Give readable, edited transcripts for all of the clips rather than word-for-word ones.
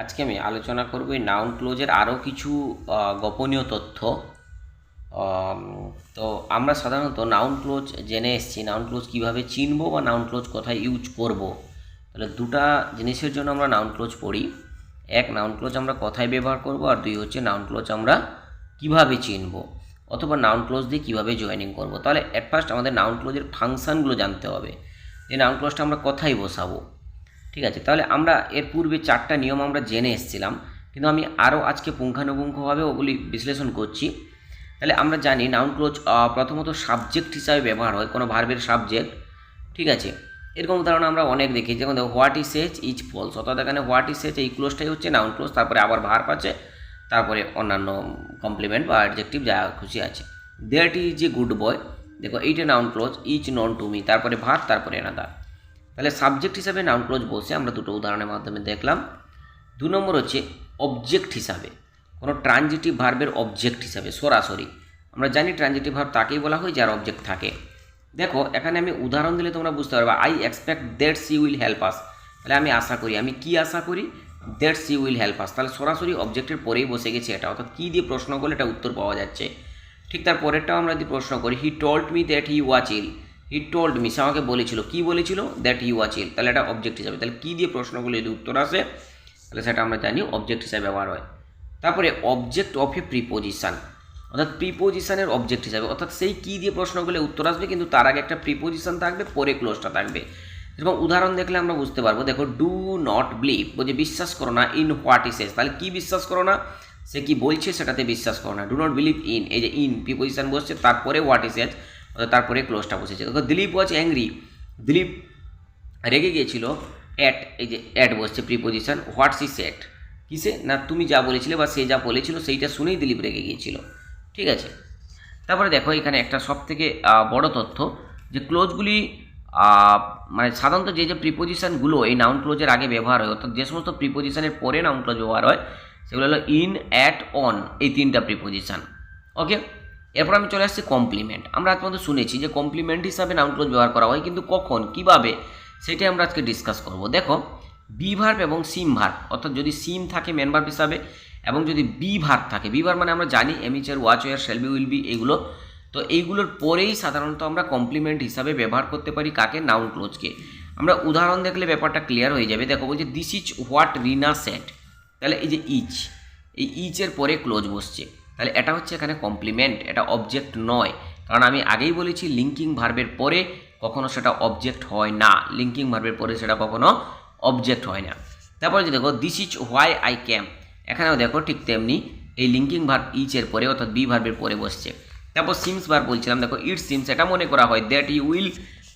আজকে আমি আলোচনা করব এই নাউন ক্লোজের আরও কিছু গোপনীয় তথ্য। আম, তো আমরা সাধারণত নাউন ক্লোজ জেনে এসেছি, নাউন ক্লোজ কীভাবে চিনবো বা নাউন ক্লোজ কোথায় ইউজ করব। তাহলে দুটা জিনিসের জন্য আমরা নাউন ক্লোজ পড়ি। এক, নাউন ক্লোজ আমরা কোথায় ব্যবহার করব, আর দুই হচ্ছে নাউন ক্লোজ আমরা কিভাবে চিনবো অথবা নাউন ক্লোজ দিয়ে কীভাবে জয়েনিং করব। তাহলে অ্যাট ফার্স্ট আমাদের নাউন ক্লোজের ফাংশানগুলো জানতে হবে, যে নাউন ক্লোজটা আমরা কোথায় বসাবো। ঠিক আছে, তাহলে আমরা এর পূর্বে 4টা নিয়ম আমরা জেনে এসেছিলাম, কিন্তু আমি আরও আজকে পুঙ্খানুপুঙ্খভাবে ওগুলি বিশ্লেষণ করছি। তাহলে আমরা জানি নাউন ক্লোজ প্রথমত সাবজেক্ট হিসাবে ব্যবহার হয়, কোনো ভার্বের সাবজেক্ট। ঠিক আছে, এরকম উদাহরণ আমরা অনেক দেখি, যেমন দেখো what is as is false, অর্থাৎ এখানে হোয়াট ইজ এজ এই ক্লোজটাই হচ্ছে নাউন ক্লোজ, তারপরে আবার ভার্ব আছে, তারপরে অন্যান্য কমপ্লিমেন্ট বা অ্যাডজেক্টিভ যা খুশি আছে। That is a good boy, দেখো এইটা noun clause, is known to me, তারপরে ভার্ব, তারপরে এনাদার। তাহলে সাবজেক্ট হিসাবে নাউন ক্লোজ বসে আমরা দুটো উদাহরণের মাধ্যমে দেখলাম। 2 নম্বর হচ্ছে অবজেক্ট হিসাবে, কোনো ট্রানজিটিভ ভার্বের অবজেক্ট হিসাবে সরাসরি। আমরা জানি ট্রানজিটিভ ভার্ব তাকেই বলা হয় যার অবজেক্ট থাকে। দেখো এখানে আমি উদাহরণ দিলে তোমরা বুঝতে পারবে, I expect that she will help us, তাহলে আমি আশা করি, আমি কি আশা করি, that she will help us, তাহলে সরাসরি অবজেক্টের পরেই বসে গেছে এটা, অর্থাৎ কী দিয়ে প্রশ্ন করলে এটা উত্তর পাওয়া যাচ্ছে। ঠিক তার পরেরটাও আমরা যদি প্রশ্ন করি, he told me that he was ill, he told me, সে আমাকে বলেছিল, কি বলেছিল, দ্যাট হি ওয়াচ ইল, তাহলে এটা অবজেক্ট হিসাবে। তাহলে কী দিয়ে প্রশ্নগুলো যদি উত্তর আসে তাহলে সেটা আমরা জানি অবজেক্ট হিসাবে ব্যবহার হয়। তারপরে অবজেক্ট অফ এ প্রিপোজিশান, অর্থাৎ প্রিপোজিশানের অবজেক্ট হিসাবে, অর্থাৎ সেই কী দিয়ে প্রশ্নগুলো উত্তর আসবে কিন্তু তার আগে একটা প্রিপোজিশান থাকবে, পরে ক্লোজটা থাকবে। এরকম উদাহরণ দেখলে আমরা বুঝতে পারবো। দেখো ডু নট বিলিভ, বলছে বিশ্বাস করো না, ইন হোয়াট ই সেজ, তাহলে কি বিশ্বাস করো না, সে কি বলছে সেটাতে বিশ্বাস করো না। ডু নট বিলিভ ইন, এই যে ইন প্রিপোজিশান বসছে, তারপরে হোয়াট ই সেজ, তারপরে ক্লোজটা বসেছে। দেখো দিলীপ ওয়াজ অ্যাংরি, দিলীপ রেগে গিয়েছিল, অ্যাট, এই যে অ্যাট বসছে প্রিপোজিশান, হোয়াট সি সেট, কিসে না তুমি যা বলেছিলে বা সে যা বলেছিল সেইটা শুনেই দিলীপ রেগে গিয়েছিল। ঠিক আছে, তারপরে দেখো এখানে একটা সবথেকে বড় তথ্য, যে ক্লোজগুলি মানে সাধারণত যে যে প্রিপোজিশানগুলো এই নাউন ক্লোজের আগে ব্যবহার হয়, অর্থাৎ যে সমস্ত প্রিপোজিশানের পরে নাউন ক্লোজ ব্যবহার হয় সেগুলো হলো ইন, অ্যাট, অন, এই 3টা প্রিপোজিশান। ওকে, এরপর আমি চলে আসছি কমপ্লিমেন্ট। আমরা আজ পর্যন্ত শুনেছি যে কমপ্লিমেন্ট হিসাবে নাউন ক্লোজ ব্যবহার করা হয়, কিন্তু কখন, কিভাবে, সেটাই আমরা আজকে ডিসকাস করব। দেখো বি ভার্ব এবং সিম ভার্ব, অর্থাৎ যদি সিম থাকে মেন ভার্ব হিসাবে এবং যদি বি ভার্ব থাকে, বি ভার্ব মানে আমরা জানি am is are, was, were, shall be, will be, এগুলো, তো এইগুলোর পরেই সাধারণত আমরা কমপ্লিমেন্ট হিসাবে ব্যবহার করতে পারি কাকে, নাউন ক্লোজকে। আমরা উদাহরণ দেখলে ব্যাপারটা ক্লিয়ার হয়ে যাবে। দেখো বলছে this is what Rina set, তাহলে এই যে ইচ, এই ইচের পরে ক্লোজ বসছে, তাহলে এটা হচ্ছে এখানে কমপ্লিমেন্ট, এটা অবজেক্ট নয়। কারণ আমি আগেই বলেছি লিঙ্কিং ভার্বের পরে কখনো সেটা অবজেক্ট হয় না, লিঙ্কিং ভার্বের পরে সেটা কখনো অবজেক্ট হয় না। তারপরে যে দেখো this is why I came, এখানেও দেখো ঠিক তেমনি এই লিঙ্কিং ভার্ব ইচের পরে অর্থাৎ বি ভার্বের পরে বসছে। তারপর সিমস ভার্ব বলছিলাম, দেখো ইট সিমস, এটা মনে করা হয় that you will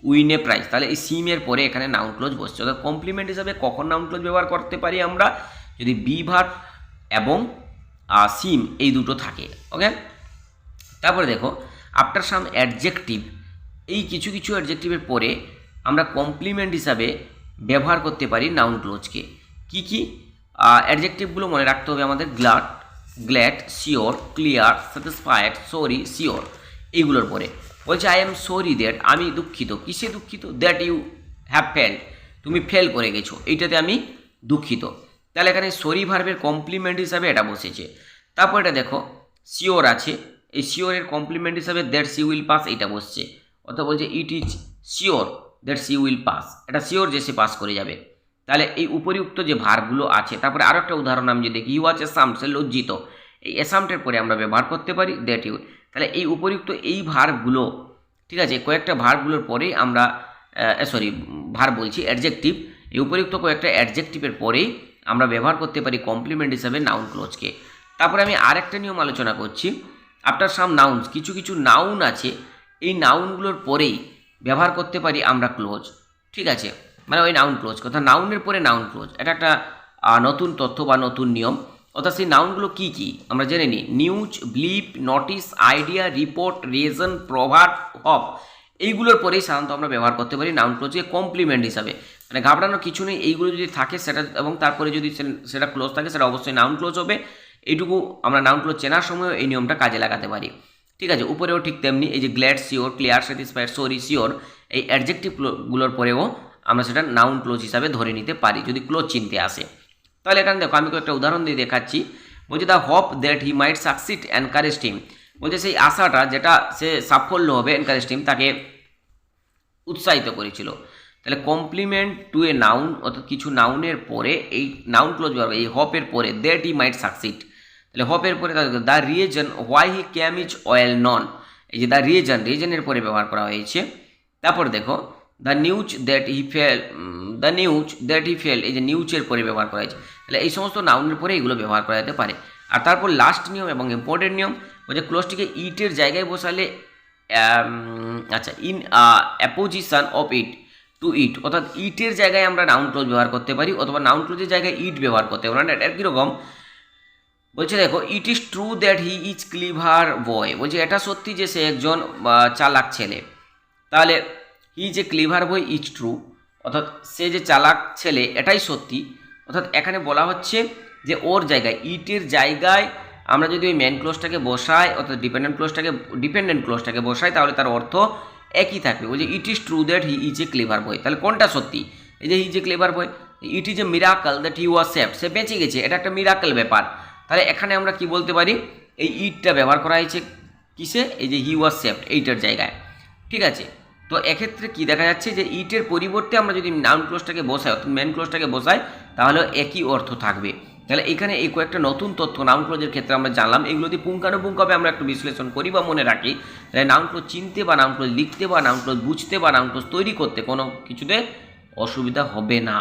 win a prize, তাহলে এই সিমের পরে এখানে নাউন ক্লোজ বসছে। অর্থাৎ কমপ্লিমেন্ট হিসাবে কখন নাউন ক্লোজ ব্যবহার করতে পারি আমরা, যদি বি ভার্ব এবং সিম এই দুটো থাকে। ওকে, তারপরে দেখো আফটার সাম অ্যাডজেক্টিভ, এই কিছু কিছু অ্যাডজেক্টিভের পরে আমরা কমপ্লিমেন্ট হিসাবে ব্যবহার করতে পারি নাউন ক্লোজকে। কি কি অ্যাডজেক্টিভগুলো মনে রাখতে হবে আমাদের, glad, glad, sure, clear, satisfied, sorry, sure, এইগুলোর পরে বলছে আই এম সরি দ্যাট, আমি দুঃখিত, কিসে দুঃখিত, দ্যাট ইউ হ্যাভ ফেল্ড, তুমি ফেল করে গেছো, এইটাতে আমি দুঃখিত। তাহলে এখানে সরি ভার্বের কমপ্লিমেন্ট হিসাবে এটা বসেছে। তারপর এটা দেখো শিওর আছে, এই শিওরের কমপ্লিমেন্ট হিসাবে দ্যাট সি উইল পাস এইটা বসছে, অর্থাৎ বলছে it is sure that she will pass, এটা শিওর যে সে পাস করে যাবে। তাহলে এই উপরিউক্ত যে ভার্বগুলো আছে, তারপরে আরও একটা উদাহরণ আমি যে দেখি, ইউ ওয়াজ অ্যাসাম্পড, সে লজ্জিত, এই অ্যাসাম্পটের পরে আমরা ব্যবহার করতে পারি দ্যাট ইউ। তাহলে এই উপরিউক্ত এই ভার্বগুলো, ঠিক আছে, কয়েকটা ভার্বগুলোর পরেই আমরা ভার্ব বলছি অ্যাডজেক্টিভ, এই উপরিউক্ত কয়েকটা অ্যাডজেক্টিভের পরেই আমরা ব্যবহার করতে পারি কমপ্লিমেন্ট হিসাবে নাউন ক্লোজকে। তারপরে আমি আরেকটা নিয়ম আলোচনা করছি, আফটার সাম নাউন্স, কিছু কিছু নাউন আছে, এই নাউনগুলোর পরেই ব্যবহার করতে পারি আমরা ক্লোজ। ঠিক আছে, মানে ওই নাউন ক্লোজ কথা, নাউনের পরে নাউন ক্লোজ, এটা একটা নতুন তথ্য বা নতুন নিয়ম। অর্থাৎ সেই নাউনগুলো কী কী আমরা জেনে নিই, news, belief, notice, idea, report, reason, প্রভাব, হপ, এইগুলোর পরেই সাধারণত আমরা ব্যবহার করতে পারি নাউন ক্লোজকে কমপ্লিমেন্ট হিসাবে। মানে ঘাবড়ানোর কিছু নেই, এইগুলো যদি থাকে সেটা এবং তারপরে যদি সেটা ক্লোজ থাকে সেটা অবশ্যই নাউন ক্লোজ হবে। এইটুকু আমরা নাউন ক্লোজ চেনার সময় এই নিয়মটা কাজে লাগাতে পারি। ঠিক আছে, উপরেও ঠিক তেমনি এই যে glad, sure, clear, satisfied, sorry, sure, এই অ্যাডজেক্টিভগুলোর পরেও আমরা সেটা নাউন ক্লোজ হিসাবে ধরে নিতে পারি যদি ক্লোজ চিনতে আসে। তাহলে এখানে দেখো আমি একটা উদাহরণ দিয়ে দেখাচ্ছি। বলছে the hope that he might succeed encourage him, বলছে সেই আশাটা যেটা সে সাফল্য হবে এনকারেজ হিম, তাকে উৎসাহিত করেছিল। তাহলে কমপ্লিমেন্ট টু এ নাউন, অর্থাৎ কিছু নাউনের পরে এই নাউন ক্লোজ ব্যবহার, এই হপের পরে দ্যাট হি মাইট সাকসিড, তাহলে হপের পরে the reason why he came is well known, এই যে দ্য রিজনের পরে ব্যবহার করা হয়েছে। তারপর দেখো the news that he fail, এই যে নিউজের পরে ব্যবহার করা হয়েছে। তাহলে এই সমস্ত নাউনের পরে এগুলো ব্যবহার করা যেতে পারে। আর তারপর লাস্ট নিয়ম এবং ইম্পর্টেন্ট নিয়ম, বলছে ক্লোজটিকে ইটের জায়গায় বসালে আচ্ছা in apposition of it to it, অর্থাৎ ইটের জায়গায় আমরা নাউন ক্লোজ ব্যবহার করতে পারি অথবা নাউন ক্লোজের জায়গায় ইট ব্যবহার করতে পারি। এটা কীরকম বলছে দেখো, it is true that he is clever boy, বলছে এটা সত্যি যে সে একজন চালাক ছেলে। তাহলে হি যে ক্লিভার বয় ইজ ট্রু, অর্থাৎ সে যে চালাক ছেলে এটাই সত্যি। অর্থাৎ এখানে বলা হচ্ছে যে ওর জায়গায়, ইটের জায়গায় আমরা যদি ওই মেন ক্লোজটাকে বসাই, অর্থাৎ ডিপেন্ডেন্ট ক্লোজটাকে বসাই, তাহলে তার অর্থ একই থাকবে। বলছে it is true that he is a clever boy, তাহলে কোনটা সত্যি? এই যে he is a clever boy, it is a miracle that he was saved, সে বেঁচে গেছে, এটা একটা মিরাকল ব্যাপার। তাহলে এখানে আমরা কি বলতে পারি, এই ইটটা ব্যবহার করা হয়েছে কিসে, এই যে হি ওয়াজ সেভড এইটার জায়গায়, ঠিক আছে। তো এক্ষেত্রে কি দেখা যাচ্ছে যে ইটের পরিবর্তে আমরা যদি নাউন ক্লোজটাকে বসাই, অর্থাৎ মেন ক্লোজটাকে বসাই, তাহলে একই অর্থ থাকবে। তাহলে এখানে এই কয়েকটা নতুন তথ্য নাউন ক্লোজের ক্ষেত্রে আমরা জানলাম। এগুলো যদি পুঙ্খানুপুঙ্খভাবে আমরা একটু বিশ্লেষণ করি বা মনে রাখি, তাহলে নাউন ক্লোজ চিনতে বা নাউন ক্লোজ লিখতে বা নাউন ক্লোজ বুঝতে বা নাউন ক্লোজ তৈরি করতে কোনো কিছুতে অসুবিধা হবে না।